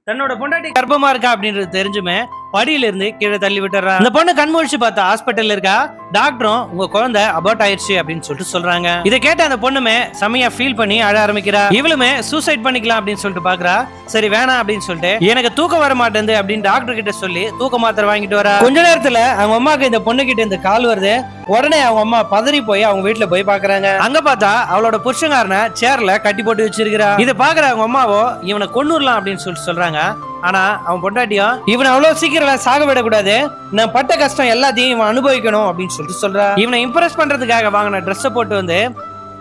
தன்னோட பொண்டாட்டி கர்ப்பமா இருக்கா அப்படின்றது தெரிஞ்சுமே படியில இருந்து கீழே தள்ளி விட்டுறா. அந்த பொண்ணு கண் முழிச்சு பார்த்தா ஹாஸ்பிட்டல்ல இருக்கா. டாக்டரும் உங்க குழந்தை அபார்ட் ஆயிருச்சு அப்படின்னு சொல்லிட்டு சொல்றாங்க. இதை கேட்ட அந்த பொண்ணுமே செமையா ஃபீல் பண்ணி அழ ஆரம்பிக்கிறா. இவளுமே சூசைட் பண்ணிக்கலாம் அப்படின்னு சொல்லிட்டு பாக்குறா. சரி வேணாம் அப்படின்னு சொல்லிட்டு எனக்கு தூக்கம் வர மாட்டேங்குது அப்படின்னு டாக்டர் கிட்ட சொல்லி தூக்க மாத்திரை வாங்கிட்டு வரா. கொஞ்ச நேரத்துல அவங்க அம்மாக்கு இந்த பொண்ணு கிட்ட இந்த கால் வருது. உடனே அவங்க அம்மா பதறி போய் அவங்க வீட்டுல போய் பாக்குறாங்க. அங்க பார்த்தா அவளோட புருஷங்காரனை சேர்ல கட்டி போட்டு வச்சிருக்கிறா. இதை பாக்குற அவங்க அம்மாவோ இவனை கொன்னுடலாம் அப்படின்னு சொல்லிட்டு சொல்றாங்க. ஆனா அவன் பொண்டாட்டியும் இவனை அவ்வளவு சீக்கிரம் சாக விடக்கூடாது, நான் பட்ட கஷ்டம் எல்லாத்தையும் இவன் அனுபவிக்கணும் அப்படின்னு சொல்லிட்டு சொல்றா. இவனை இம்ப்ரெஸ் பண்றதுக்காக வாங்கின ட்ரெஸ் போட்டு வந்து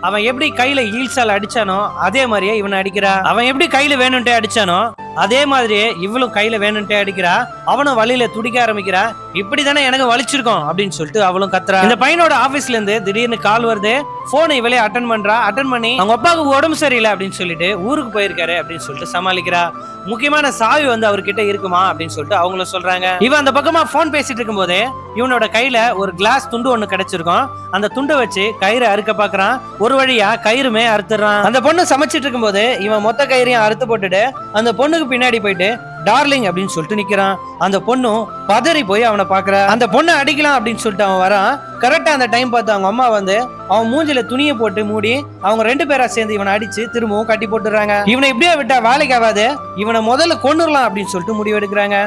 அவன் எப்படி கையில ஹீல்ஸால் அடிச்சானோ அதே மாதிரியே இவனை அடிக்கிறா. அவன் எப்படி கையில வேணும்ட்டே அடிச்சானோ அதே மாதிரியே இவளும் கையில வேணும்ட்டே அடிக்கிறா. அவனும் வழியில துடிக்க ஆரம்பிக்கிறா. இப்படிதானே எனக்கு வலிச்சிருக்கோம் அப்படின்னு சொல்லிட்டு அவளும் கத்துறா. இந்த பையனோட ஆபீஸ்ல இருந்து திடீர்னு கால் வருது. போனை இவளே அட்டன் பண்றா. அட்டன் பண்ணி அவங்க அப்பாவுக்கு உடம்பு சரியில்லை அப்படின்னு சொல்லிட்டு ஊருக்கு போயிருக்காரு அப்படின்னு சொல்லிட்டு சமாளிக்கிறா. முக்கியமான சாவி வந்து அவர்கிட்ட இருக்குமா அப்படின்னு சொல்லிட்டு அவங்களும் சொல்றாங்க. இவன் அந்த பக்கமா போன் பேசிட்டு இருக்கும் போதே இவனோட கையில ஒரு கிளாஸ் துண்டு ஒண்ணு கிடைச்சிருக்கும். அந்த துண்டை வச்சு கயிறு அறுக்க பாக்குறான். ஒரு வழியா கயிறுமே அறுத்துறான். அந்த பொண்ணு சமைச்சிட்டு இருக்கும் போது இவன் மொத்த கயிறையும் அறுத்து போட்டுட்டு அந்த பொண்ணுக்கு பின்னாடி போயிட்டு டார்லிங் அப்படின்னு சொல்லிட்டு நிக்கிறான். அந்த பொண்ணும் பதறி போய் அவனை பாக்குறா. அந்த பொண்ணை அடிக்கலாம் அப்படின்னு சொல்லிட்டு அவன் வரான். கரெக்டா அந்த டைம் பார்த்து அவங்க அம்மா வந்து அவன் மூஞ்சில துணியை போட்டு மூடி அவங்க 2 பேரா சேர்ந்து இவனை அடிச்சு திரும்பவும் கட்டி போட்டுறாங்க. இவனை இப்படியே விட்டா வேலைக்கு ஆகாது, இவனை முதல்ல கொன்னுடலாம் அப்படின்னு சொல்லிட்டு முடிவெடுக்கிறாங்க.